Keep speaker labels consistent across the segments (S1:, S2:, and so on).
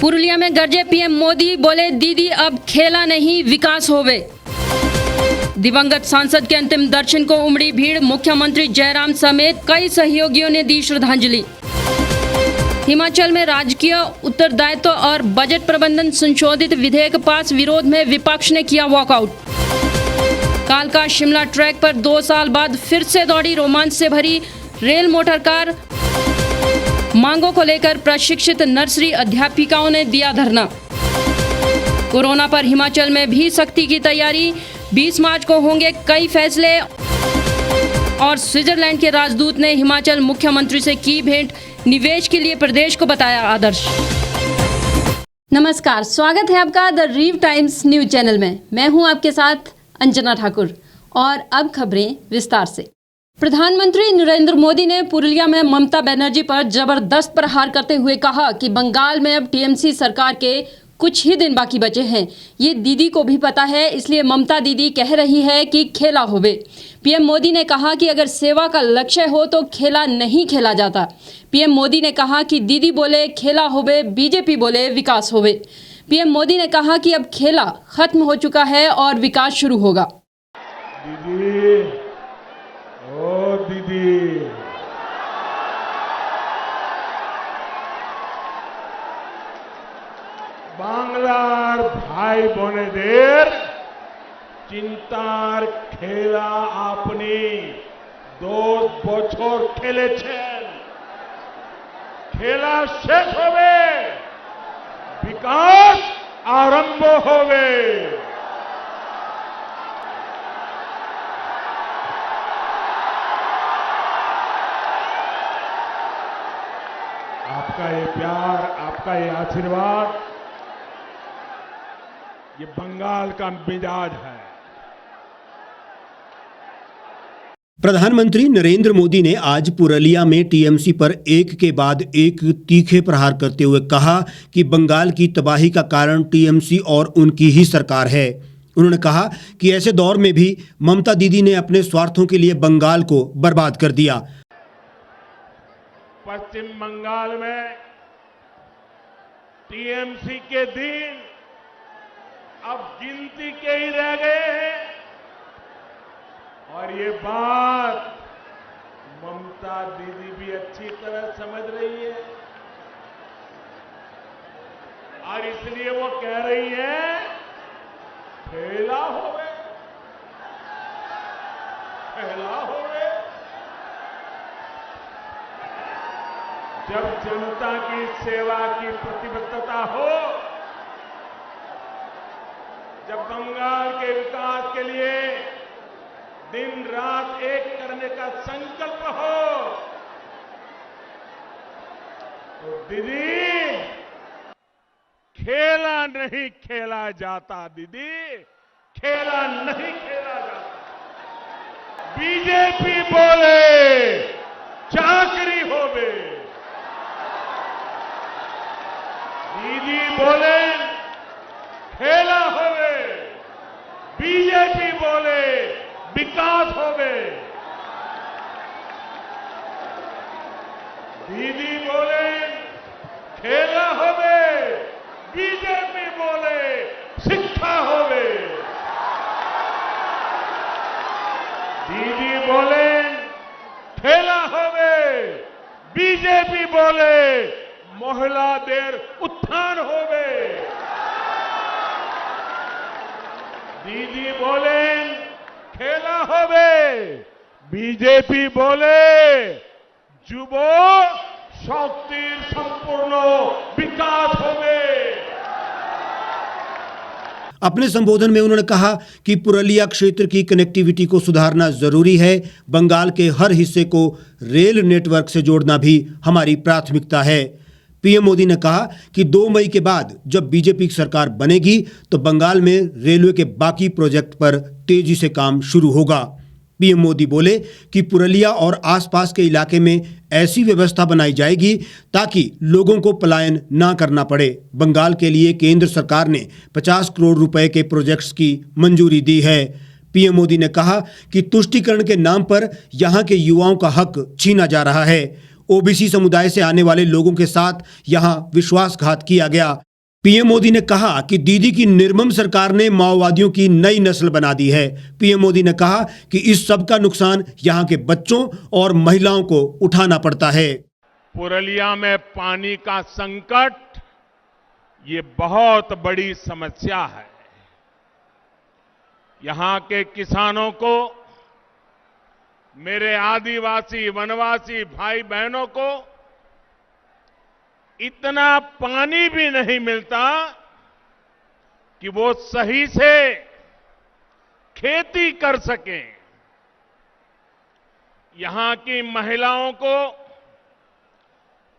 S1: पुरुलिया में गरजे पीएम मोदी, बोले दीदी अब खेला नहीं विकास होवे। दिवंगत सांसद के अंतिम दर्शन को उमड़ी भीड़, मुख्यमंत्री जयराम समेत कई सहयोगियों ने दी श्रद्धांजलि। हिमाचल में राजकीय उत्तरदायित्व और बजट प्रबंधन संशोधित विधेयक पास, विरोध में विपक्ष ने किया वॉकआउट। कालका शिमला ट्रैक पर 2 साल बाद फिर से दौड़ी रोमांच से भरी रेल मोटर कार, मांगों को लेकर प्रशिक्षित नर्सरी अध्यापिकाओं ने दिया धरना। कोरोना पर हिमाचल में भी सख्ती की तैयारी, 20 मार्च को होंगे कई फैसले। और स्विट्जरलैंड के राजदूत ने हिमाचल मुख्यमंत्री से की भेंट, निवेश के लिए प्रदेश को बताया आदर्श। नमस्कार, स्वागत है आपका द रीव टाइम्स न्यूज चैनल में। मैं हूं आपके साथ अंजना ठाकुर और अब खबरें विस्तार से। प्रधानमंत्री नरेंद्र मोदी ने पुरुलिया में ममता बनर्जी पर जबरदस्त प्रहार करते हुए कहा कि बंगाल में अब टीएमसी सरकार के कुछ ही दिन बाकी बचे हैं। ये दीदी को भी पता है, इसलिए ममता दीदी कह रही है कि खेला होवे। पीएम मोदी ने कहा कि अगर सेवा का लक्ष्य हो तो खेला नहीं खेला जाता। पीएम मोदी ने कहा कि दीदी बोले खेला होवे, बीजेपी बोले विकास होवे। पीएम मोदी ने कहा कि अब खेला खत्म हो चुका है और विकास शुरू होगा।
S2: दीदी, ओ दीदी, বাংলার ভাই বোনেদের চিন্তার খেলা আপনি 10 বছর খেলেছেন। খেলা শেষ হবে, বিকাশ আরম্ভ হবে। आपका ये प्यार, आपका ये आशीर्वाद, ये बंगाल का मिजाज है।
S3: प्रधानमंत्री नरेंद्र मोदी ने आज पुरुलिया में टीएमसी पर एक के बाद एक तीखे प्रहार करते हुए कहा कि बंगाल की तबाही का कारण टीएमसी और उनकी ही सरकार है। उन्होंने कहा कि ऐसे दौर में भी ममता दीदी ने अपने स्वार्थों के लिए बंगाल को बर्बाद कर दिया।
S2: पश्चिम बंगाल में टीएमसी के दिन अब गिनती के ही रह गए हैं और ये बात ममता दीदी भी अच्छी तरह समझ रही है और इसलिए वो कह रही है खेला होवे, खेला होवे। जब जनता की सेवा की प्रतिबद्धता हो, जब बंगाल के विकास के लिए दिन रात एक करने का संकल्प हो, तो दीदी खेला नहीं खेला जाता, दीदी खेला नहीं खेला जाता। बीजेपी बोले चाकरी होवे, दीदी बोले खेला होवे, बीजेपी बोले विकास होवे। दीदी बोले खेला होवे, बीजेपी बोले शिक्षा होवे। दीदी बोले खेला होवे, बीजेपी बोले महिलादेर उत्थान होवे। दीदी बोले खेला होवे, बीजेपी बोले যুব শক্তির संपूर्ण विकास होवे।
S3: अपने संबोधन में उन्होंने कहा कि पुरुलिया क्षेत्र की कनेक्टिविटी को सुधारना जरूरी है। बंगाल के हर हिस्से को रेल नेटवर्क से जोड़ना भी हमारी प्राथमिकता है। पीएम मोदी ने कहा कि 2 मई के बाद जब बीजेपी की सरकार बनेगी तो बंगाल में रेलवे के बाकी प्रोजेक्ट पर तेजी से काम शुरू होगा। पीएम मोदी बोले कि पुरुलिया और आसपास के इलाके में ऐसी व्यवस्था बनाई जाएगी ताकि लोगों को पलायन ना करना पड़े। बंगाल के लिए केंद्र सरकार ने 50 करोड़ रुपए के प्रोजेक्ट्स की मंजूरी दी है। पीएम मोदी ने कहा कि तुष्टीकरण के नाम पर यहां के युवाओं का हक छीना जा रहा है। ओबीसी समुदाय से आने वाले लोगों के साथ यहां विश्वासघात किया गया। पीएम मोदी ने कहा कि दीदी की निर्मम सरकार ने माओवादियों की नई नस्ल बना दी है। पीएम मोदी ने कहा कि इस सब का नुकसान यहां के बच्चों और महिलाओं को उठाना पड़ता है।
S2: पुरलिया में पानी का संकट ये बहुत बड़ी समस्या है। यहां के किसानों को, मेरे आदिवासी वनवासी भाई बहनों को इतना पानी भी नहीं मिलता कि वो सही से खेती कर सकें। यहां की महिलाओं को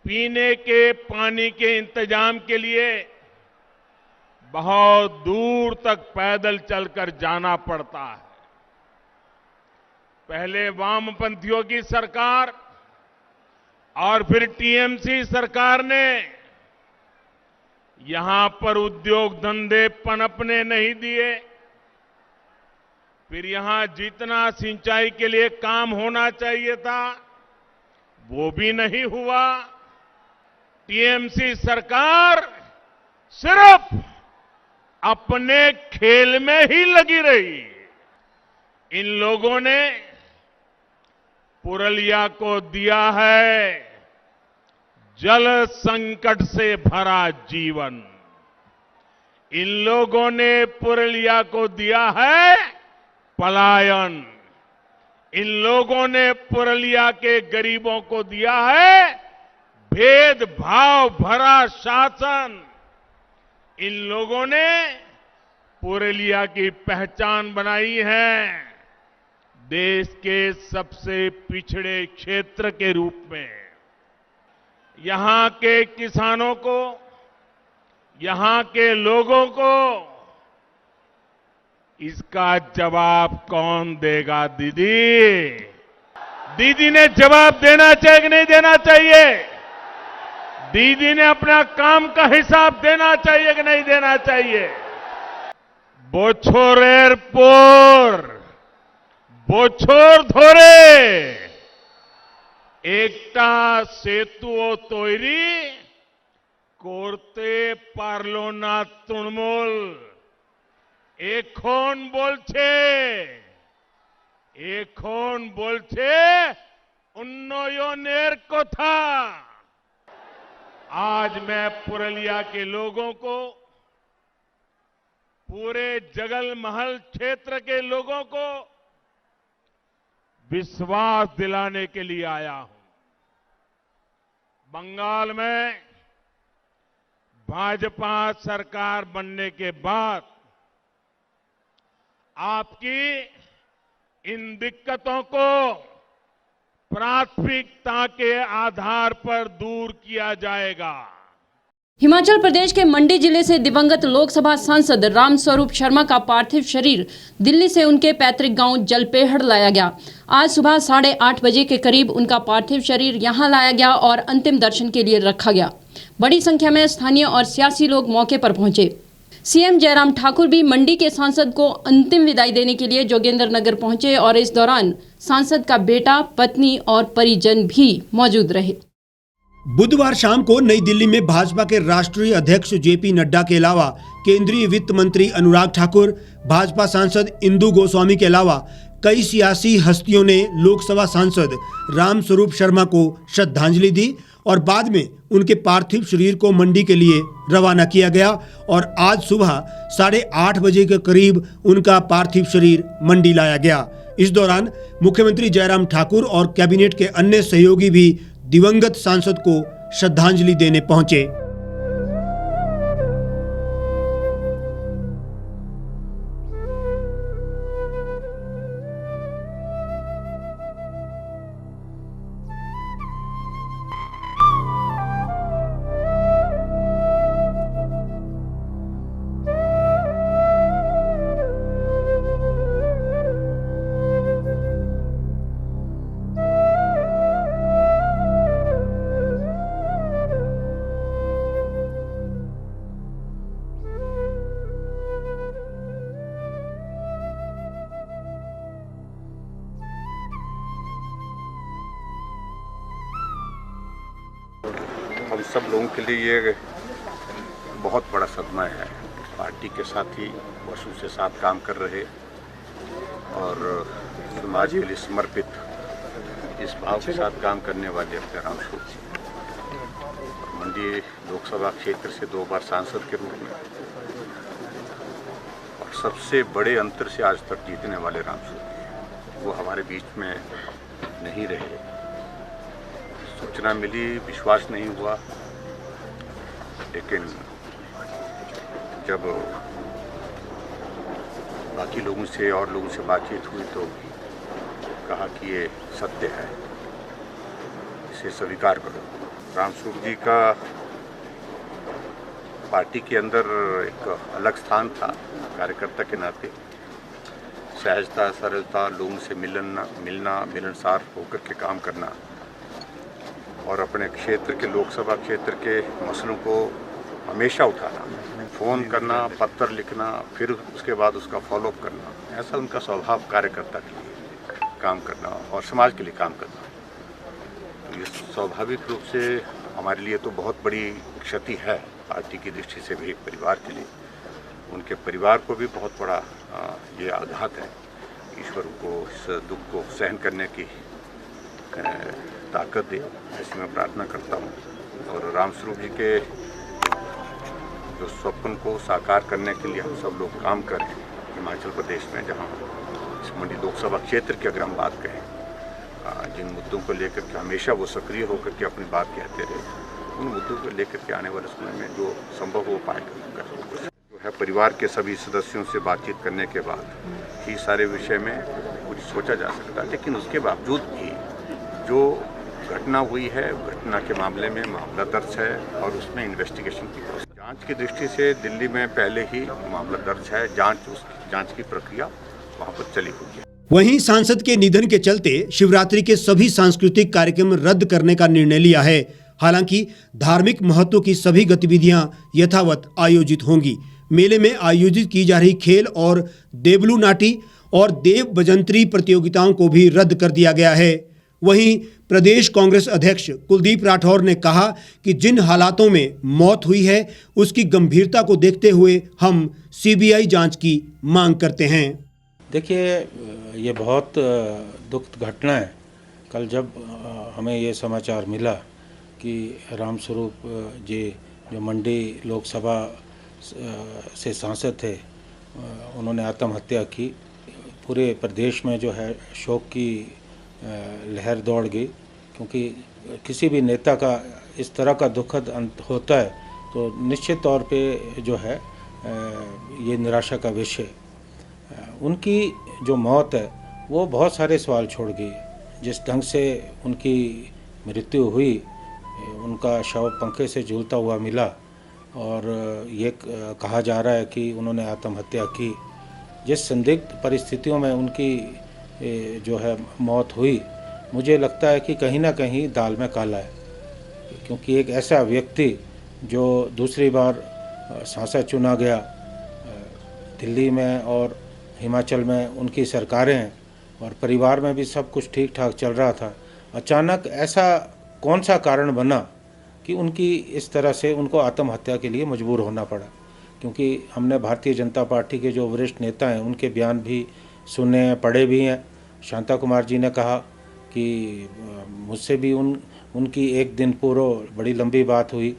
S2: पीने के पानी के इंतजाम के लिए बहुत दूर तक पैदल चलकर जाना पड़ता है। पहले वामपंथियों की सरकार और फिर टीएमसी सरकार ने यहां पर उद्योग धंधे पनपने नहीं दिए। फिर यहां जितना सिंचाई के लिए काम होना चाहिए था वो भी नहीं हुआ। टीएमसी सरकार सिर्फ अपने खेल में ही लगी रही। इन लोगों ने पुरलिया को दिया है जल संकट से भरा जीवन। इन लोगों ने पुरलिया को दिया है पलायन। इन लोगों ने पुरलिया के गरीबों को दिया है भेदभाव भरा शासन। इन लोगों ने पुरलिया की पहचान बनाई है देश के सबसे पिछड़े क्षेत्र के रूप में। यहां के किसानों को, यहां के लोगों को इसका जवाब कौन देगा? दीदी, दीदी ने जवाब देना चाहिए कि नहीं देना चाहिए? दीदी ने अपना काम का हिसाब देना चाहिए कि नहीं देना चाहिए? बोछोर एयरपोर्ट, बोछोर धोरे एकटा सेतुओ तैरी करते पारलो ना तृणमूल। এখন বলছে উন্নয়নের কথা। आज मैं पुरलिया के लोगों को, पूरे जगल महल क्षेत्र के लोगों को विश्वास दिलाने के लिए आया हूं। बंगाल में भाजपा सरकार बनने के बाद आपकी इन दिक्कतों को प्राथमिकता के आधार पर दूर किया जाएगा।
S1: हिमाचल प्रदेश के मंडी जिले से दिवंगत लोकसभा सांसद रामस्वरूप शर्मा का पार्थिव शरीर दिल्ली से उनके पैतृक गांव जलपेहड़ लाया गया। आज सुबह 8:30 बजे के करीब उनका पार्थिव शरीर यहां लाया गया और अंतिम दर्शन के लिए रखा गया। बड़ी संख्या में स्थानीय और सियासी लोग मौके पर पहुंचे। सीएम जयराम ठाकुर भी मंडी के सांसद को अंतिम विदाई देने के लिए जोगिंद्रनगर पहुंचे और इस दौरान सांसद का बेटा, पत्नी और परिजन भी मौजूद रहे।
S3: बुधवार शाम को नई दिल्ली में भाजपा के राष्ट्रीय अध्यक्ष जेपी नड्डा के अलावा केंद्रीय वित्त मंत्री अनुराग ठाकुर, भाजपा सांसद इंदु गोस्वामी के अलावा कई सियासी हस्तियों ने लोकसभा सांसद रामस्वरूप शर्मा को श्रद्धांजलि दी और बाद में उनके पार्थिव शरीर को मंडी के लिए रवाना किया गया और आज सुबह 8:30 बजे के करीब उनका पार्थिव शरीर मंडी लाया गया। इस दौरान मुख्यमंत्री जयराम ठाकुर और कैबिनेट के अन्य सहयोगी भी दिवंगत सांसद को श्रद्धांजलि देने पहुंचे।
S4: हम सब लोगों के लिए ये बहुत बड़ा सदमा है। पार्टी के साथ ही वर्षों से साथ काम कर रहे और समाज के लिए समर्पित इस भाव के साथ काम करने वाले अपने राम स्वरूप जी, मंडी लोकसभा क्षेत्र से 2 बार सांसद के रूप में और सबसे बड़े अंतर से आज तक जीतने वाले राम स्वरूप जी, वो हमारे बीच में नहीं रहे। सूचना मिली, विश्वास नहीं हुआ, लेकिन जब बाकी लोगों से और लोगों से बातचीत हुई तो कहा कि ये सत्य है, इसे स्वीकार करो। राम स्वरूप जी का पार्टी के अंदर एक अलग स्थान था। कार्यकर्ता के नाते सहजता, सरलता, लोगों से मिलना, मिलनसार होकर के काम करना और अपने क्षेत्र के, लोकसभा क्षेत्र के मसलों को हमेशा उठाना, फ़ोन करना, पत्र लिखना, फिर उसके बाद उसका फॉलोअप करना, ऐसा उनका स्वभाव। कार्यकर्ता के लिए काम करना और समाज के लिए काम करना, तो ये स्वाभाविक रूप से हमारे लिए तो बहुत बड़ी क्षति है, पार्टी की दृष्टि से भी, परिवार के लिए, उनके परिवार को भी बहुत बड़ा ये आघात है। ईश्वर को इस दुख को सहन करने की ताकत दे, ऐसी मैं प्रार्थना करता हूँ। और राम स्वरूप जी के जो स्वप्न को साकार करने के लिए हम सब लोग काम करें। हिमाचल प्रदेश में जहाँ इस मंडी लोकसभा क्षेत्र की अगर हम बात करें, जिन मुद्दों को लेकर के हमेशा वो सक्रिय होकर के अपनी बात कहते रहे, उन मुद्दों को लेकर के आने वाले समय में जो संभव हो पाएगा जो है, परिवार के सभी सदस्यों से बातचीत करने के बाद ही सारे विषय में कुछ सोचा जा सकता है। लेकिन उसके बावजूद भी जो घटना हुई है, घटना के मामले में मामला दर्ज है और उसमें इन्वेस्टिगेशन की जांच की दृष्टि से दिल्ली में पहले ही मामला दर्ज है। जांच की प्रक्रिया वहां पर चली हुई है।
S3: वहीं सांसद के निधन के चलते शिवरात्रि के सभी सांस्कृतिक कार्यक्रम रद्द करने का निर्णय लिया है। हालांकि धार्मिक महत्व की सभी गतिविधियां यथावत आयोजित होंगी। मेले में आयोजित की जा रही खेल और देवलू नाटी और देव बजंतरी प्रतियोगिताओं को भी रद्द कर दिया गया है। वहीं प्रदेश कांग्रेस अध्यक्ष कुलदीप राठौर ने कहा कि जिन हालातों में मौत हुई है उसकी गंभीरता को देखते हुए हम सीबीआई जांच की मांग करते हैं।
S5: देखिए, ये बहुत दुखद घटना है। कल जब हमें ये समाचार मिला कि राम स्वरूप जी जो मंडी लोकसभा से सांसद थे, उन्होंने आत्महत्या की, पूरे प्रदेश में जो है शोक की लहर दौड़ गई। क्योंकि किसी भी नेता का इस तरह का दुखद अंत होता है तो निश्चित तौर पे जो है ये निराशा का विषय। उनकी जो मौत है वो बहुत सारे सवाल छोड़ गई। जिस ढंग से उनकी मृत्यु हुई, उनका शव पंखे से झूलता हुआ मिला और ये कहा जा रहा है कि उन्होंने आत्महत्या की। जिस संदिग्ध परिस्थितियों में उनकी जो है मौत हुई, मुझे लगता है कि कहीं ना कहीं दाल में काला है। क्योंकि एक ऐसा व्यक्ति जो दूसरी बार सांसद चुना गया, दिल्ली में और हिमाचल में उनकी सरकारें हैं और परिवार में भी सब कुछ ठीक ठाक चल रहा था, अचानक ऐसा कौन सा कारण बना कि उनकी इस तरह से उनको आत्महत्या के लिए मजबूर होना पड़ा। क्योंकि हमने भारतीय जनता पार्टी के जो वरिष्ठ नेता हैं उनके बयान भी सुने हैं, पढ़े भी हैं। शांता कुमार जी ने कहा कि मुझसे भी उनकी एक दिन पूर्व बड़ी लंबी बात हुई।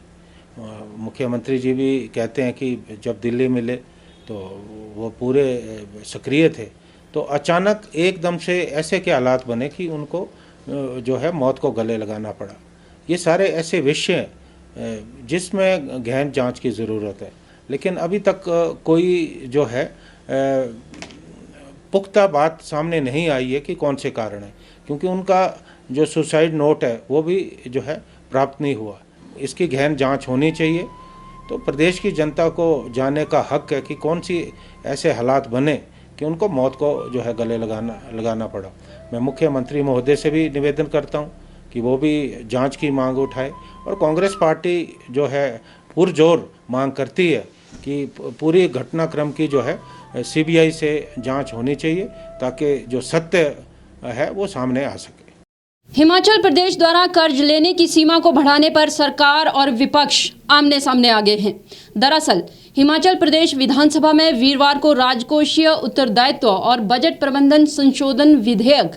S5: मुख्यमंत्री जी भी कहते हैं कि जब दिल्ली मिले तो वो पूरे सक्रिय थे। तो अचानक एकदम से ऐसे के हालात बने कि उनको जो है मौत को गले लगाना पड़ा। ये सारे ऐसे विषय जिसमें गहन जांच की ज़रूरत है, लेकिन अभी तक कोई जो है पुख्ता बात सामने नहीं आई है कि कौन से कारण है। क्योंकि उनका जो सुसाइड नोट है वो भी जो है प्राप्त नहीं हुआ। इसकी गहन जांच होनी चाहिए। तो प्रदेश की जनता को जानने का हक है कि कौन सी ऐसे हालात बने कि उनको मौत को जो है गले लगाना पड़ा। मैं मुख्यमंत्री महोदय से भी निवेदन करता हूं कि वो भी जांच की मांग उठाए और कांग्रेस पार्टी जो है पुरजोर मांग करती है कि पूरी घटनाक्रम की जो है सीबीआई से जांच होनी चाहिए ताकि जो सत्य है वो सामने आ सके।
S1: हिमाचल प्रदेश द्वारा कर्ज लेने की सीमा को बढ़ाने पर सरकार और विपक्ष आमने सामने आ गए हैं। दरअसल हिमाचल प्रदेश विधानसभा में वीरवार को राजकोषीय उत्तरदायित्व और बजट प्रबंधन संशोधन विधेयक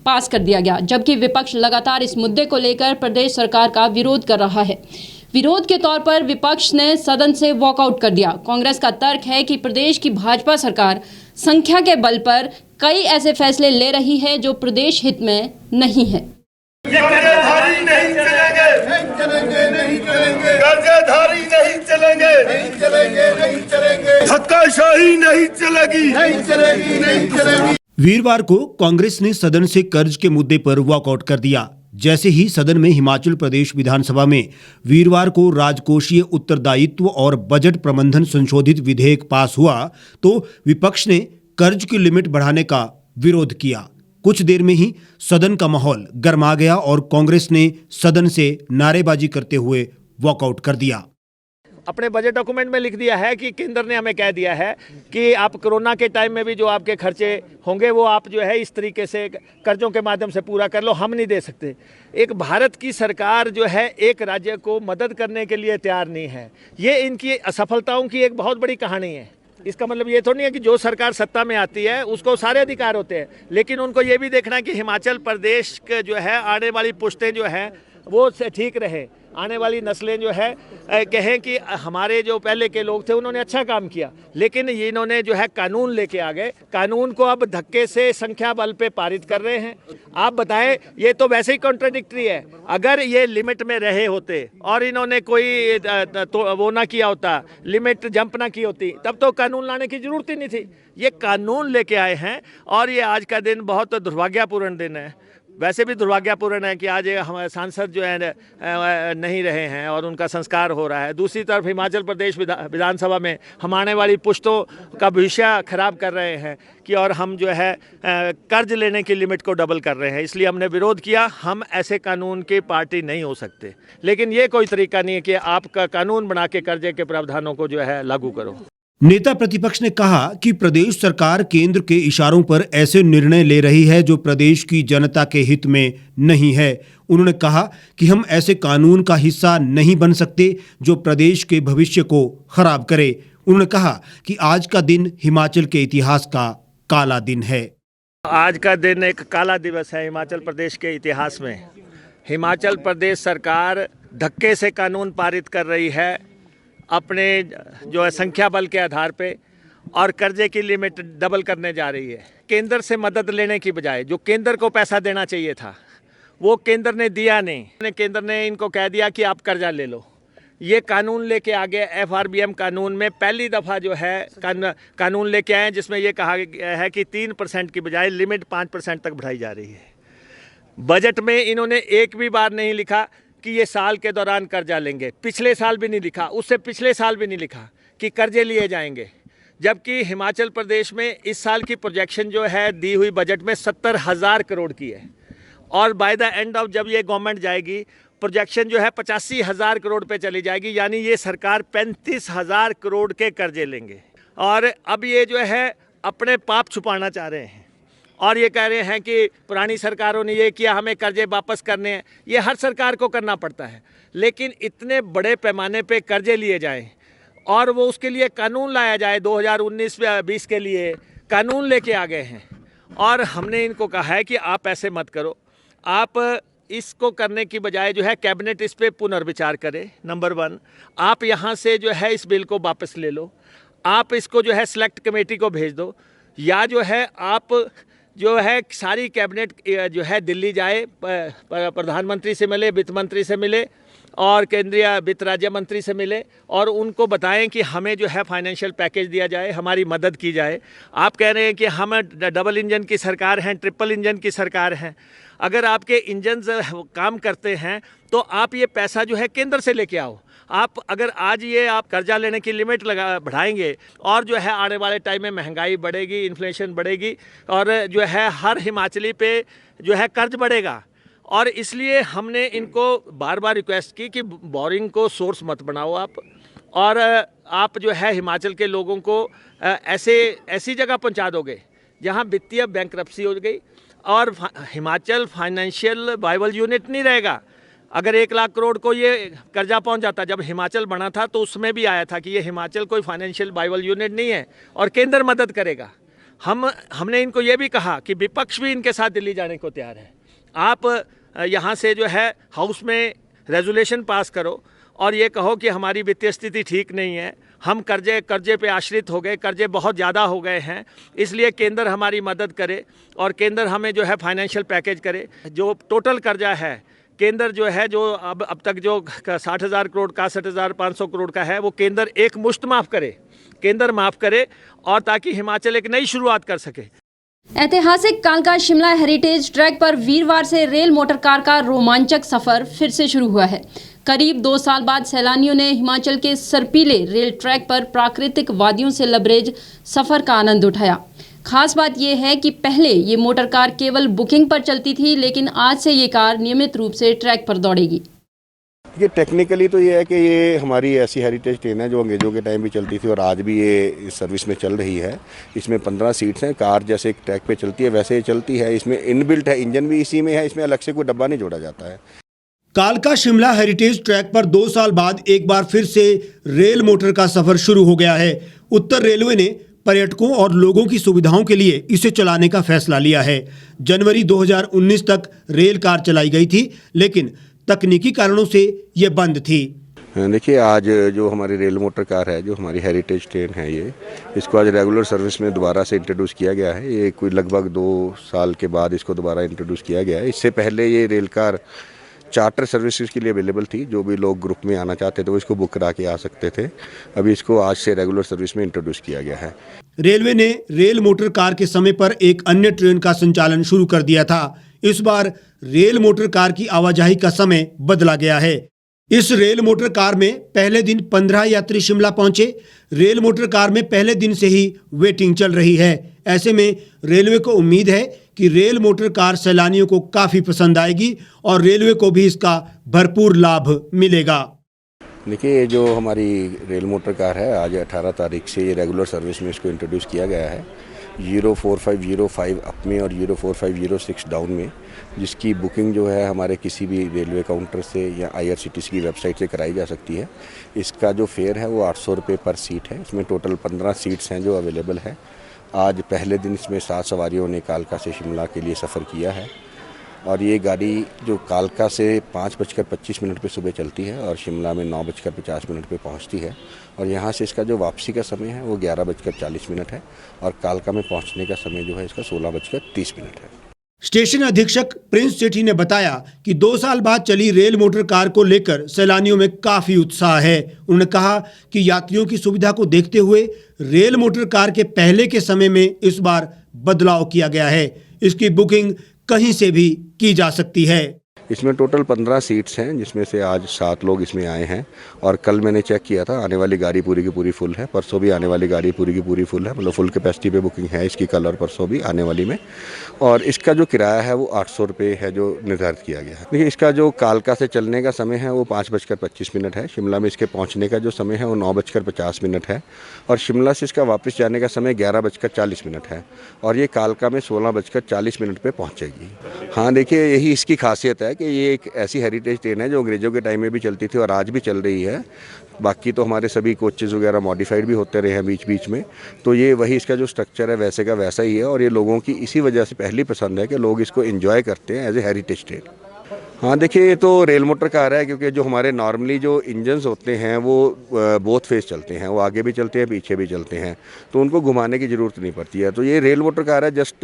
S1: पास कर दिया गया, जबकि विपक्ष लगातार इस मुद्दे को लेकर प्रदेश सरकार का विरोध कर रहा है। विरोध के तौर पर विपक्ष ने सदन से वॉकआउट कर दिया। कांग्रेस का तर्क है कि प्रदेश की भाजपा सरकार संख्या के बल पर कई ऐसे फैसले ले रही है जो प्रदेश हित में नहीं है।
S6: कर्जधारी नहीं चलेंगे, नहीं चलेंगे, नहीं चलेंगे, कर्जधारी नहीं चलेंगे, नहीं चलेंगे, नहीं चलेंगे, धक्काशाही नहीं चलेगी, नहीं चलेगी, नहीं चलेगी।
S3: वीरवार को कांग्रेस ने सदन से कर्ज के मुद्दे पर वॉकआउट कर दिया। जैसे ही सदन में हिमाचल प्रदेश विधानसभा में वीरवार को राजकोषीय उत्तरदायित्व और बजट प्रबंधन संशोधित विधेयक पास हुआ तो विपक्ष ने कर्ज की लिमिट बढ़ाने का विरोध किया। कुछ देर में ही सदन का माहौल गर्मा गया और कांग्रेस ने सदन से नारेबाजी करते हुए वॉकआउट कर दिया।
S7: अपने बजट डॉक्यूमेंट में लिख दिया है कि केंद्र ने हमें कह दिया है कि आप कोरोना के टाइम में भी जो आपके खर्चे होंगे वो आप जो है इस तरीके से कर्जों के माध्यम से पूरा कर लो, हम नहीं दे सकते। एक भारत की सरकार जो है एक राज्य को मदद करने के लिए तैयार नहीं है। ये इनकी असफलताओं की एक बहुत बड़ी कहानी है। इसका मतलब ये तो नहीं है कि जो सरकार सत्ता में आती है उसको सारे अधिकार होते हैं, लेकिन उनको ये भी देखना है कि हिमाचल प्रदेश के जो है आने वाली पुश्तें जो है वो ठीक रहे, आने वाली नस्लें जो है कहें कि हमारे जो पहले के लोग थे उन्होंने अच्छा काम किया, लेकिन इन्होंने जो है कानून लेके आ गए, कानून को अब धक्के से संख्या बल पे पारित कर रहे हैं। आप बताएं, ये तो वैसे ही कॉन्ट्राडिक्टरी है। अगर ये लिमिट में रहे होते और इन्होंने कोई तो वो ना किया होता, लिमिट जंप ना की होती, तब तो कानून लाने की जरूरत ही नहीं थी। ये कानून लेके आए हैं और ये आज का दिन बहुत दुर्भाग्यपूर्ण दिन है। वैसे भी दुर्भाग्यपूर्ण है कि आज हमारे सांसद जो है नहीं रहे हैं और उनका संस्कार हो रहा है। दूसरी तरफ हिमाचल प्रदेश विधानसभा में हम आने वाली पुश्तों का भविष्य खराब कर रहे हैं कि और हम जो है कर्ज लेने की लिमिट को डबल कर रहे हैं। इसलिए हमने विरोध किया। हम ऐसे कानून की पार्टी नहीं हो सकते, लेकिन ये कोई तरीका नहीं है कि आपका कानून बना के कर्जे के प्रावधानों को जो है लागू करो।
S3: नेता प्रतिपक्ष ने कहा कि प्रदेश सरकार केंद्र के इशारों पर ऐसे निर्णय ले रही है जो प्रदेश की जनता के हित में नहीं है। उन्होंने कहा कि हम ऐसे कानून का हिस्सा नहीं बन सकते जो प्रदेश के भविष्य को खराब करे। उन्होंने कहा कि आज का दिन हिमाचल के इतिहास का काला दिन है।
S7: आज का दिन एक काला दिवस है हिमाचल प्रदेश के इतिहास में। हिमाचल प्रदेश सरकार धक्के से कानून पारित कर रही है अपने जो है संख्या बल के आधार पे, और कर्जे की लिमिट डबल करने जा रही है। केंद्र से मदद लेने की बजाय जो केंद्र को पैसा देना चाहिए था वो केंद्र ने दिया नहीं। केंद्र ने इनको कह दिया कि आप कर्जा ले लो। ये कानून लेके आ गए। FRBM कानून में पहली दफ़ा जो है कानून लेके आए जिसमें ये कहा गया है कि 3% की बजाय लिमिट 5% तक बढ़ाई जा रही है। बजट में इन्होंने एक भी बार नहीं लिखा कि ये साल के दौरान कर्जा लेंगे। पिछले साल भी नहीं लिखा, उससे पिछले साल भी नहीं लिखा कि कर्जे लिए जाएंगे। जबकि हिमाचल प्रदेश में इस साल की प्रोजेक्शन जो है दी हुई बजट में 70,000 करोड़ की है, और बाय द एंड ऑफ जब ये गवर्नमेंट जाएगी प्रोजेक्शन जो है 85,000 करोड़ पे चली जाएगी। यानी ये सरकार 35,000 करोड़ के कर्जे लेंगे। और अब ये जो है अपने पाप छुपाना चाह रहे हैं और ये कह रहे हैं कि पुरानी सरकारों ने ये किया, हमें कर्जे वापस करने हैं। ये हर सरकार को करना पड़ता है, लेकिन इतने बड़े पैमाने पे कर्जे लिए जाएं और वो उसके लिए कानून लाया जाए। 2019-20 के लिए कानून लेके आ गए हैं और हमने इनको कहा है कि आप ऐसे मत करो। आप इसको करने की बजाय जो है कैबिनेट इस पे पुनर्विचार करे। नंबर 1, आप यहाँ से जो है इस बिल को वापस ले लो। आप इसको जो है सेलेक्ट कमेटी को भेज दो, या जो है आप जो है सारी कैबिनेट जो है दिल्ली जाए, प्रधानमंत्री से मिले, वित्त मंत्री से मिले और केंद्रीय वित्त राज्य मंत्री से मिले और उनको बताएं कि हमें जो है फाइनेंशियल पैकेज दिया जाए, हमारी मदद की जाए। आप कह रहे हैं कि हम डबल इंजन की सरकार हैं, ट्रिपल इंजन की सरकार हैं। अगर आपके इंजन काम करते हैं तो आप ये पैसा जो है केंद्र से लेके आओ। आप अगर आज ये आप कर्जा लेने की लिमिट बढ़ाएंगे और जो है आने वाले टाइम में महंगाई बढ़ेगी, इन्फ्लेशन बढ़ेगी और जो है हर हिमाचली पे जो है कर्ज बढ़ेगा। और इसलिए हमने इनको बार बार रिक्वेस्ट की कि बोरिंग को सोर्स मत बनाओ आप, और आप जो है हिमाचल के लोगों को ऐसी जगह पहुंचा दोगे जहां वित्तीय बैंकरप्सी हो गई। और हिमाचल फाइनेंशियल बाइबल यूनिट नहीं रहेगा। अगर 1 लाख करोड़ को ये कर्जा पहुंच जाता, जब हिमाचल बना था तो उसमें भी आया था कि ये हिमाचल कोई फाइनेंशियल बाइबल यूनिट नहीं है और केंद्र मदद करेगा। हमने इनको ये भी कहा कि विपक्ष भी इनके साथ दिल्ली जाने को तैयार है। आप यहाँ से जो है हाउस में रेजोल्यूशन पास करो और ये कहो कि हमारी वित्तीय स्थिति ठीक नहीं है, हम कर्जे पे आश्रित हो गए, कर्जे बहुत ज़्यादा हो गए हैं, इसलिए केंद्र हमारी मदद करे और केंद्र हमें जो है फाइनेंशियल पैकेज करे। जो टोटल कर्जा है केंद्र जो है, जो अब तक जो 60,000 करोड़ का 61,500 करोड़ का है, वो केंद्र एक मुश्त माफ़ करे, केंद्र माफ़ करे और ताकि हिमाचल एक नई शुरुआत कर सके।
S1: ऐतिहासिक कालका शिमला हेरिटेज ट्रैक पर वीरवार से रेल मोटरकार का रोमांचक सफर फिर से शुरू हुआ है। करीब 2 साल बाद सैलानियों ने हिमाचल के सर्पीले रेल ट्रैक पर प्राकृतिक वादियों से लबरेज सफर का आनंद उठाया। खास बात यह है कि पहले ये मोटरकार केवल बुकिंग पर चलती थी, लेकिन आज से ये कार नियमित रूप से ट्रैक पर दौड़ेगी।
S8: ये टेक्निकली तो ये है कि ये हमारी ऐसी हेरिटेज ट्रेन है जो अंग्रेज़ों के टाइम भी चलती थी और आज भी ये इस सर्विस में चल रही है। इसमें 15 सीट्स हैं। कार जैसे एक ट्रैक पे चलती है वैसे ही चलती है। इसमें इनबिल्ट है, इंजन भी इसी में है, इसमें अलग से कोई डब्बा नहीं जोड़ा जाता है।
S3: कालका शिमला हेरिटेज ट्रैक पर 2 साल बाद एक बार फिर से रेल मोटर का सफर शुरू हो गया है। उत्तर रेलवे ने पर्यटकों और लोगों की सुविधाओं के लिए इसे चलाने का फैसला लिया है। जनवरी 2019 तक रेल कार चलाई गई थी, लेकिन तकनीकी कारणों से ये बंद थी।
S8: देखिए, आज जो हमारी रेल मोटर कार है, जो हमारी हेरिटेज ट्रेन है, ये इसको आज रेगुलर सर्विस में दोबारा से इंट्रोड्यूस किया गया है। ये कोई लगभग 2 साल के बाद इसको दोबारा इंट्रोड्यूस किया गया है। इससे पहले ये रेल कार चार्टर सर्विसेज के लिए अवेलेबल थी। जो भी लोग ग्रुप में आना चाहते थे वो इसको बुक करा के आ सकते थे। अभी इसको आज से रेगुलर सर्विस में इंट्रोड्यूस किया गया है।
S3: रेलवे ने रेल मोटर कार के समय पर एक अन्य ट्रेन का संचालन शुरू कर दिया था। इस बार रेल मोटर कार की आवाजाही का समय बदला गया है। इस रेल मोटर कार में पहले दिन 15 यात्री शिमला पहुंचे। रेल मोटर कार में पहले दिन से ही वेटिंग चल रही है। ऐसे में रेलवे को उम्मीद है कि रेल मोटर कार सैलानियों को काफ़ी पसंद आएगी और रेलवे को भी इसका भरपूर लाभ मिलेगा।
S8: देखिए, ये जो हमारी रेल मोटर कार है, आज 18 तारीख से ये रेगुलर सर्विस में इसको इंट्रोड्यूस किया गया है। 04505 अप में और 04506 डाउन में, जिसकी बुकिंग जो है हमारे किसी भी रेलवे काउंटर से या IRCTC की वेबसाइट से कराई जा सकती है। इसका जो फेयर है वो 800 रुपये पर सीट है। इसमें टोटल 15 सीट्स हैं जो अवेलेबल है। आज पहले दिन इसमें 7 सवारियों ने कालका से शिमला के लिए सफ़र किया है और ये गाड़ी जो कालका से 5:25 पे सुबह चलती है और शिमला में 9:50 पे पहुंचती है और यहाँ से इसका जो वापसी का समय है वो 11:40 है और कालका में पहुंचने का समय जो है इसका 16:30 है।
S3: स्टेशन अधीक्षक प्रिंस सेठी ने बताया कि 2 साल बाद चली रेल मोटर कार को लेकर सैलानियों में काफी उत्साह है। उन्होंने कहा कि यात्रियों की सुविधा को देखते हुए रेल मोटर कार के पहले के समय में इस बार बदलाव किया गया है। इसकी बुकिंग कहीं से भी की जा सकती है।
S8: इसमें टोटल 15 सीट्स हैं, जिसमें से आज 7 लोग इसमें आए हैं और कल मैंने चेक किया था, आने वाली गाड़ी पूरी की पूरी फुल है। परसों भी आने वाली गाड़ी पूरी की पूरी फुल है, मतलब फुल कैपेसिटी पे बुकिंग है इसकी कल और परसों भी आने वाली में। और इसका जो किराया है वो 800 रुपये है जो निर्धारित किया गया है। देखिए, इसका जो कालका से चलने का समय है वो 5:25 है। शिमला में इसके पहुँचने का जो समय है वो 9:50 है और शिमला से इसका वापस जाने का समय 11:40 है और ये कालका में 16:40 पे पहुँचेगी। हाँ, देखिए, यही इसकी खासियत है कि ये एक ऐसी हेरिटेज ट्रेन है जो अंग्रेज़ों के टाइम में भी चलती थी और आज भी चल रही है। बाकी तो हमारे सभी कोचेज़ वगैरह मॉडिफाइड भी होते रहे हैं बीच बीच में, तो ये वही इसका जो स्ट्रक्चर है वैसे का वैसा ही है और ये लोगों की इसी वजह से पहली पसंद है कि लोग इसको एंजॉय करते हैं एज ए हेरिटेज ट्रेन। हाँ, देखिए, ये तो रेल मोटर कार है क्योंकि जो हमारे नॉर्मली जो इंजन्स होते हैं वो बोथ फेस चलते हैं, वो आगे भी चलते हैं पीछे भी चलते हैं, तो उनको घुमाने की ज़रूरत नहीं पड़ती है। तो ये रेल मोटर कार है, just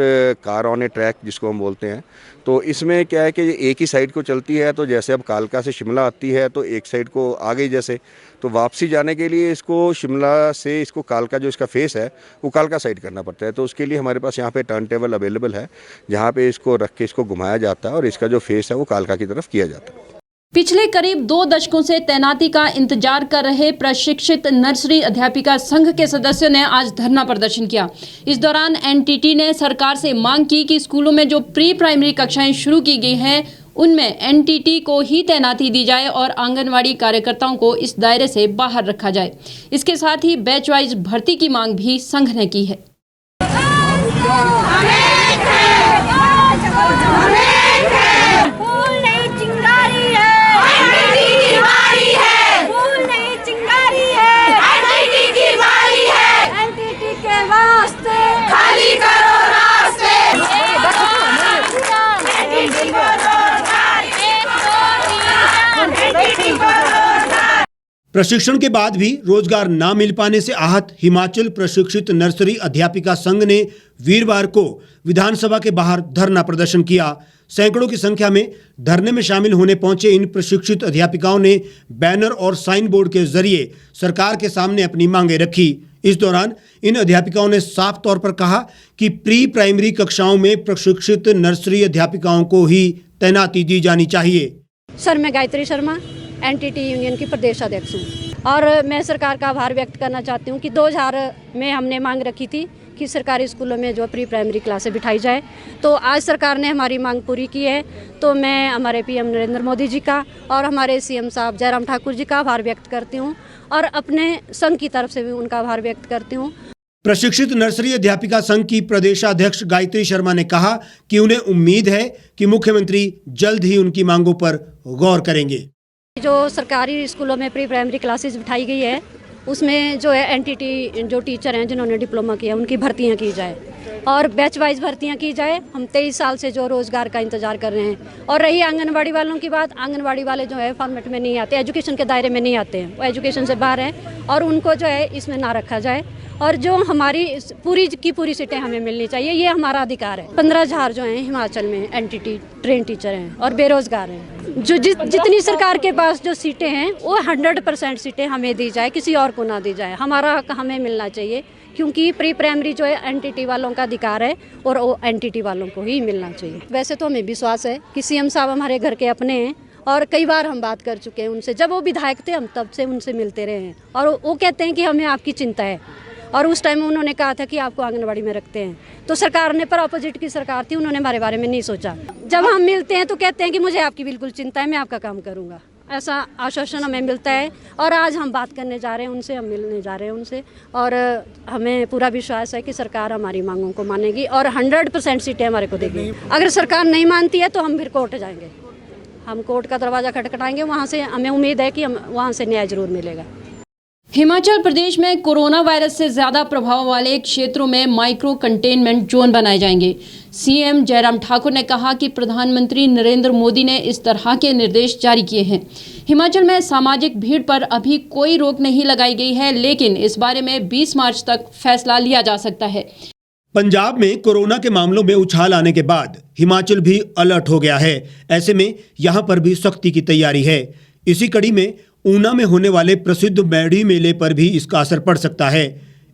S8: car on A track जिसको हम बोलते हैं। तो इसमें क्या है कि ये एक ही साइड को चलती है, तो जैसे अब कालका से शिमला आती है तो एक साइड को आ गई जैसे, तो वापसी जाने के लिए इसको शिमला से इसको कालका जो इसका फेस है वो कालका साइड करना पड़ता है। तो उसके लिए हमारे पास यहाँ पे टर्न टेबल अवेलेबल है जहाँ पे इसको रख के इसको घुमाया जाता है और इसका जो फेस है वो कालका की तरफ किया जाता है।
S1: पिछले करीब 2 दशकों से तैनाती का इंतजार कर रहे प्रशिक्षित नर्सरी अध्यापिका संघ के सदस्यों ने आज धरना प्रदर्शन किया। इस दौरान एनटीटी ने सरकार से मांग की कि स्कूलों में जो प्री प्राइमरी कक्षाएं शुरू की गई हैं उनमें एनटीटी को ही तैनाती दी जाए और आंगनवाड़ी कार्यकर्ताओं को इस दायरे से बाहर रखा जाए। इसके साथ ही बैच वाइज भर्ती की मांग भी संघ ने की है।
S3: प्रशिक्षण के बाद भी रोजगार न मिल पाने से आहत हिमाचल प्रशिक्षित नर्सरी अध्यापिका संघ ने वीरवार को विधानसभा के बाहर धरना प्रदर्शन किया। सैकड़ों की संख्या में धरने में शामिल होने पहुंचे इन प्रशिक्षित अध्यापिकाओं ने बैनर और साइन बोर्ड के जरिए सरकार के सामने अपनी मांगें रखी। इस दौरान इन अध्यापिकाओं ने साफ तौर पर कहा कि प्री प्राइमरी कक्षाओं में प्रशिक्षित नर्सरी अध्यापिकाओं को ही तैनाती दी जानी चाहिए।
S9: सर, मैं गायत्री शर्मा एनटीटी यूनियन की प्रदेश अध्यक्ष हूँ और मैं सरकार का आभार व्यक्त करना चाहती हूँ कि 2000 में हमने मांग रखी थी कि सरकारी स्कूलों में जो प्री प्राइमरी क्लासें बिठाई जाए, तो आज सरकार ने हमारी मांग पूरी की है। तो मैं हमारे पीएम नरेंद्र मोदी जी का और हमारे सीएम साहब जयराम ठाकुर जी का आभार व्यक्त करती हूँ और अपने संघ की तरफ से भी उनका आभार व्यक्त करती हूँ।
S3: प्रशिक्षित नर्सरी अध्यापिका संघ की प्रदेशाध्यक्ष गायत्री शर्मा ने कहा कि उन्हें उम्मीद है कि मुख्यमंत्री जल्द ही उनकी मांगों पर गौर करेंगे।
S9: जो सरकारी स्कूलों में प्री प्राइमरी क्लासेस बिठाई गई है, उसमें जो है एनटीटी जो टीचर हैं जिन्होंने डिप्लोमा किया उनकी भर्तियां की जाए और बैच वाइज भर्तियां की जाए। हम 23 साल से जो रोज़गार का इंतजार कर रहे हैं। और रही आंगनबाड़ी वालों की बात, आंगनबाड़ी वाले जो है फॉर्मेट में नहीं आते, एजुकेशन के दायरे में नहीं आते हैं, वो एजुकेशन से बाहर हैं और उनको जो है इसमें ना रखा जाए और जो हमारी पूरी की पूरी सीटें हमें मिलनी चाहिए, ये हमारा अधिकार है। 15,000 जो हैं हिमाचल में एनटीटी ट्रेन टीचर हैं और बेरोजगार हैं। जो जितनी सरकार के पास जो सीटें हैं वो 100% सीटें हमें दी जाए, किसी और को ना दी जाए। हमारा हक हमें मिलना चाहिए क्योंकि प्री प्राइमरी जो है एनटीटी वालों का अधिकार है और वो एनटीटी वालों को ही मिलना चाहिए। वैसे तो हमें विश्वास है कि सीएम साहब हमारे घर के अपने हैं और कई बार हम बात कर चुके हैं उनसे। जब वो विधायक थे हम तब से उनसे मिलते रहे हैं और वो कहते हैं कि हमें आपकी चिंता है और उस टाइम उन्होंने कहा था कि आपको आंगनबाड़ी में रखते हैं। तो सरकार ने, पर अपोजिट की सरकार थी, उन्होंने हमारे बारे में नहीं सोचा। जब हम मिलते हैं तो कहते हैं कि मुझे आपकी बिल्कुल चिंता है, मैं आपका काम करूँगा। ऐसा आश्वासन हमें मिलता है और आज हम बात करने जा रहे हैं उनसे, हम मिलने जा रहे हैं उनसे और हमें पूरा विश्वास है कि सरकार हमारी मांगों को मानेगी और 100% सीटें हमारे को देगी। अगर सरकार नहीं मानती है तो हम फिर कोर्ट जाएंगे, हम कोर्ट का दरवाज़ा खटखटाएंगे, वहाँ से हमें उम्मीद है कि हम वहाँ से न्याय जरूर मिलेगा।
S1: हिमाचल प्रदेश में कोरोना वायरस से ज़्यादा प्रभाव वाले क्षेत्रों में माइक्रो कंटेनमेंट जोन बनाए जाएंगे। सीएम जयराम ठाकुर ने कहा कि प्रधानमंत्री नरेंद्र मोदी ने इस तरह के निर्देश जारी किए हैं। हिमाचल में सामाजिक भीड़ पर अभी कोई रोक नहीं लगाई गई है, लेकिन इस बारे में 20 मार्च तक फैसला लिया जा सकता है।
S3: पंजाब में कोरोना के मामलों में उछाल आने के बाद हिमाचल भी अलर्ट हो गया है। ऐसे में यहां पर भी सख्ती की तैयारी है। इसी कड़ी में ऊना में होने वाले प्रसिद्ध मैडी मेले पर भी इसका असर पड़ सकता है।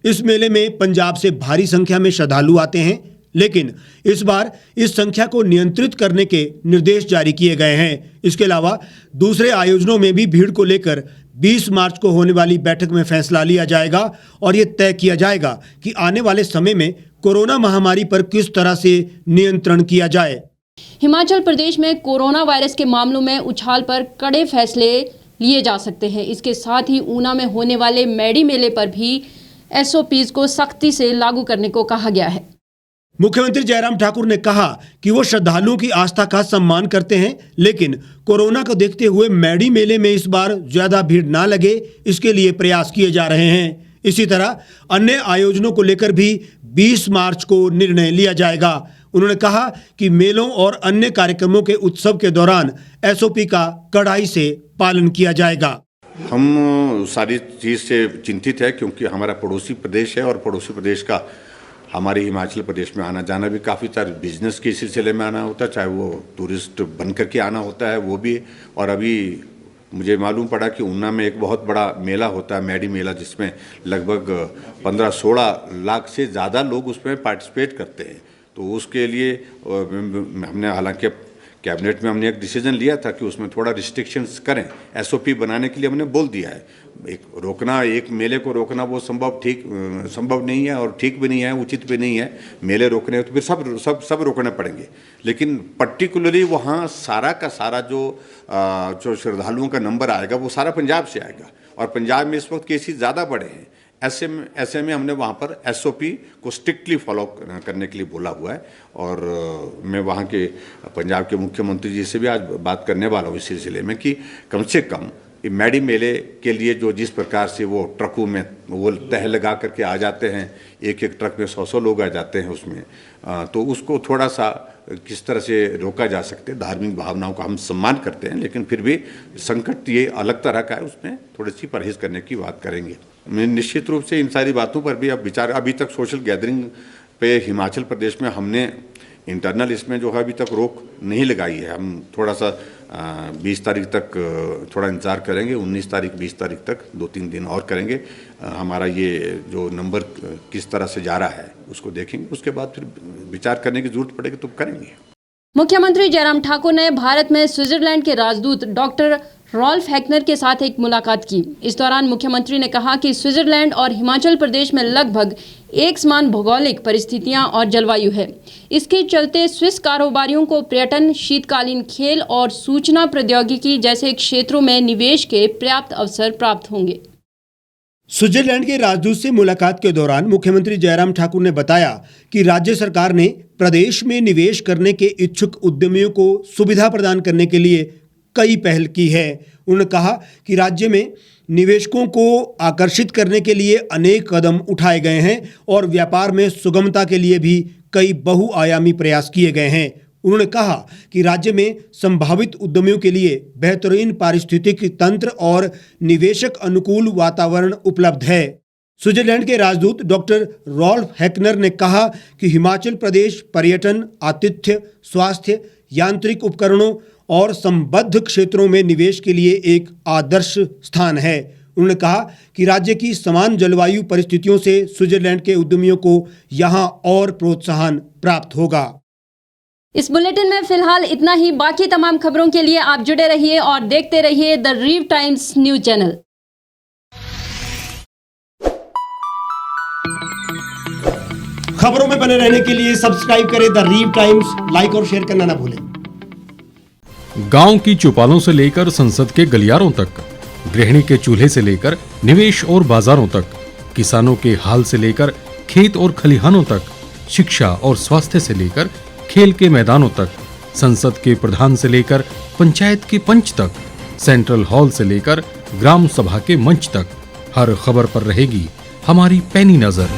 S3: इस मेले में पंजाब से भारी संख्या में श्रद्धालु आते हैं, लेकिन इस बार इस संख्या को नियंत्रित करने के निर्देश जारी किए गए हैं। इसके अलावा दूसरे आयोजनों में भी भीड़ को लेकर 20 मार्च को होने वाली बैठक में फैसला लिया जाएगा और ये तय किया जाएगा कि आने वाले समय में कोरोना महामारी पर किस तरह से नियंत्रण किया जाए।
S1: हिमाचल प्रदेश में कोरोना वायरस के मामलों में उछाल पर कड़े फैसले लिए जा सकते हैं। इसके साथ ही ऊना में होने वाले मैडी मेले पर भी एसओपीज को सख्ती से लागू करने को कहा गया है।
S3: मुख्यमंत्री जयराम ठाकुर ने कहा कि वो श्रद्धालुओं की आस्था का सम्मान करते हैं, लेकिन कोरोना को देखते हुए मैडी मेले में इस बार ज्यादा भीड़ ना लगे, इसके लिए प्रयास किए जा रहे हैं। इसी तरह अन्य आयोजनों को लेकर भी 20 मार्च को निर्णय लिया जाएगा। उन्होंने कहा कि मेलों और अन्य कार्यक्रमों के उत्सव के दौरान एसओपी का कड़ाई से पालन किया जाएगा।
S4: हम सारी चीज़ से चिंतित है क्योंकि हमारा पड़ोसी प्रदेश है और पड़ोसी प्रदेश का हमारे हिमाचल प्रदेश में आना जाना भी काफ़ी सारे बिजनेस के सिलसिले में आना होता है, चाहे वो टूरिस्ट बन करके आना होता है वो भी। और अभी मुझे मालूम पड़ा कि ऊना में एक बहुत बड़ा मेला होता है, मैडी मेला, जिसमें लगभग 15-16 लाख से ज़्यादा लोग उसमें पार्टिसिपेट करते हैं। तो उसके लिए हमने, हालांकि कैबिनेट में हमने एक डिसीजन लिया था कि उसमें थोड़ा रिस्ट्रिक्शंस करें, एसओपी बनाने के लिए हमने बोल दिया है। एक मेले को रोकना वो संभव नहीं है और ठीक भी नहीं है, उचित भी नहीं है। मेले रोकने हो तो फिर सब रोकने पड़ेंगे, लेकिन पर्टिकुलरली वहाँ सारा का सारा जो श्रद्धालुओं का नंबर आएगा वो सारा पंजाब से आएगा और पंजाब में इस वक्त केसेस ज़्यादा बढ़े हैं। ऐसे में हमने वहाँ पर एसओपी को स्ट्रिक्टली फॉलो करने के लिए बोला हुआ है और मैं वहाँ के पंजाब के मुख्यमंत्री जी से भी आज बात करने वाला हूँ इस सिलसिले में कि कम से कम ये मैडी मेले के लिए जो जिस प्रकार से वो ट्रकों में वो तह लगा करके आ जाते हैं, एक एक ट्रक में 100 लोग आ जाते हैं उसमें, तो उसको थोड़ा सा किस तरह से रोका जा सकते हैं। धार्मिक भावनाओं का हम सम्मान करते हैं, लेकिन फिर भी संकट ये अलग तरह का है, उसमें थोड़ी सी परहेज करने की बात करेंगे। निश्चित रूप से इन सारी बातों पर भी अब विचार, अभी तक सोशल गैदरिंग पे हिमाचल प्रदेश में हमने इंटरनल इसमें जो है अभी तक रोक नहीं लगाई है। हम थोड़ा सा 20 तारीख तक थोड़ा इंतज़ार करेंगे, 19 तारीख 20 तारीख तक 2-3 दिन और करेंगे। हमारा ये जो नंबर किस तरह से जा रहा है उसको देखेंगे, उसके बाद फिर विचार करने की जरूरत पड़ेगी तो करेंगे।
S1: मुख्यमंत्री जयराम ठाकुर ने भारत में स्विट्जरलैंड के राजदूत डॉक्टर रॉल्फ हैकनर के साथ एक मुलाकात की। इस दौरान मुख्यमंत्री ने कहा कि स्विट्जरलैंड और हिमाचल प्रदेश में लगभग एक समान भौगोलिक परिस्थितियां और जलवायु है। इसके चलते स्विस कारोबारियों को पर्यटन, शीतकालीन खेल और सूचना प्रौद्योगिकी जैसे क्षेत्रों में निवेश के पर्याप्त अवसर प्राप्त होंगे।
S3: स्विट्जरलैंड के राजदूत से मुलाकात के दौरान मुख्यमंत्री जयराम ठाकुर ने बताया कि राज्य सरकार ने प्रदेश में निवेश करने के इच्छुक उद्यमियों को सुविधा प्रदान करने के लिए कई पहल की है। उन्होंने कहा कि राज्य में निवेशकों को आकर्षित करने के लिए अनेक कदम उठाए गए हैं और व्यापार में सुगमता के लिए भी कई बहुआयामी प्रयास किए गए हैं। उन्होंने कहा कि राज्य में संभावित उद्यमियों के लिए बेहतरीन पारिस्थितिकी तंत्र और निवेशक अनुकूल वातावरण उपलब्ध है। स्विट्जरलैंड के राजदूत डॉक्टर रॉल्फ हैकनर ने कहा कि हिमाचल प्रदेश पर्यटन, आतिथ्य, स्वास्थ्य, यांत्रिक उपकरणों और संबद्ध क्षेत्रों में निवेश के लिए एक आदर्श स्थान है। उन्होंने कहा कि राज्य की समान जलवायु परिस्थितियों से स्विट्जरलैंड के उद्यमियों को यहां और प्रोत्साहन प्राप्त होगा।
S1: इस बुलेटिन में फिलहाल इतना ही। बाकी तमाम खबरों के लिए आप जुड़े रहिए और देखते रहिए द रीव टाइम्स न्यूज चैनल।
S3: खबरों में बने रहने के लिए सब्सक्राइब करें द रीव टाइम्स, लाइक और शेयर करना ना भूलें।
S10: गांव की चौपालों से लेकर संसद के गलियारों तक, गृहिणी के चूल्हे से लेकर निवेश और बाजारों तक, किसानों के हाल से लेकर खेत और खलिहानों तक, शिक्षा और स्वास्थ्य से लेकर खेल के मैदानों तक, संसद के प्रधान से लेकर पंचायत के पंच तक, सेंट्रल हॉल से लेकर ग्राम सभा के मंच तक, हर खबर पर रहेगी हमारी पैनी नजर।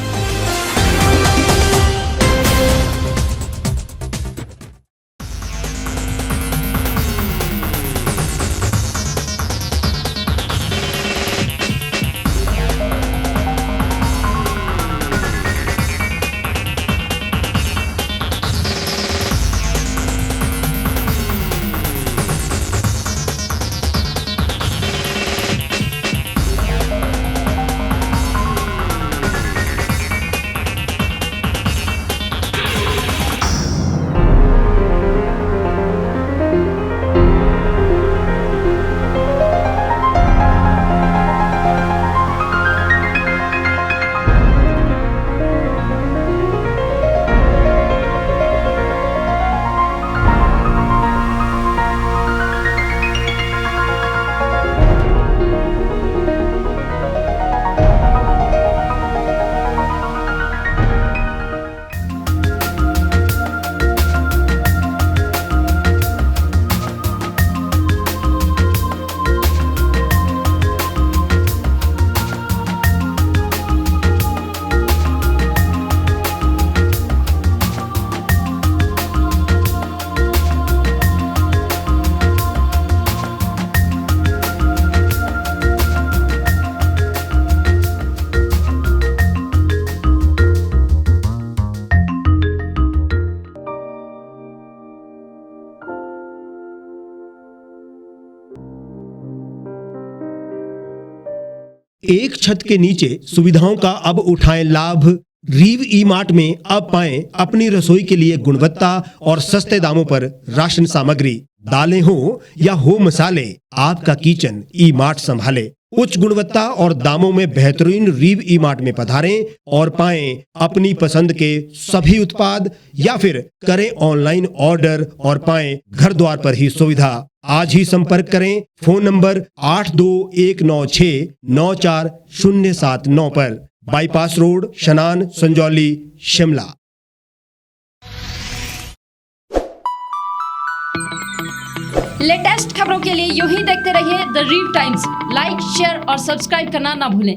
S3: एक छत के नीचे सुविधाओं का अब उठाएं लाभ। रीव ई मार्ट में अब पाएं अपनी रसोई के लिए गुणवत्ता और सस्ते दामों पर राशन सामग्री। दालें हो या हो मसाले, आपका किचन ई मार्ट संभाले। उच्च गुणवत्ता और दामों में बेहतरीन रीव ई मार्ट में पधारें और पाएं अपनी पसंद के सभी उत्पाद, या फिर करें ऑनलाइन ऑर्डर और पाएं घर द्वार पर ही सुविधा। आज ही संपर्क करें फोन नंबर 8219694079 पर, बाईपास रोड, शनान, संजौली, शिमला।
S1: लेटेस्ट खबरों के लिए यूं ही देखते रहिए द रीव टाइम्स। लाइक, शेयर और सब्सक्राइब करना ना भूलें।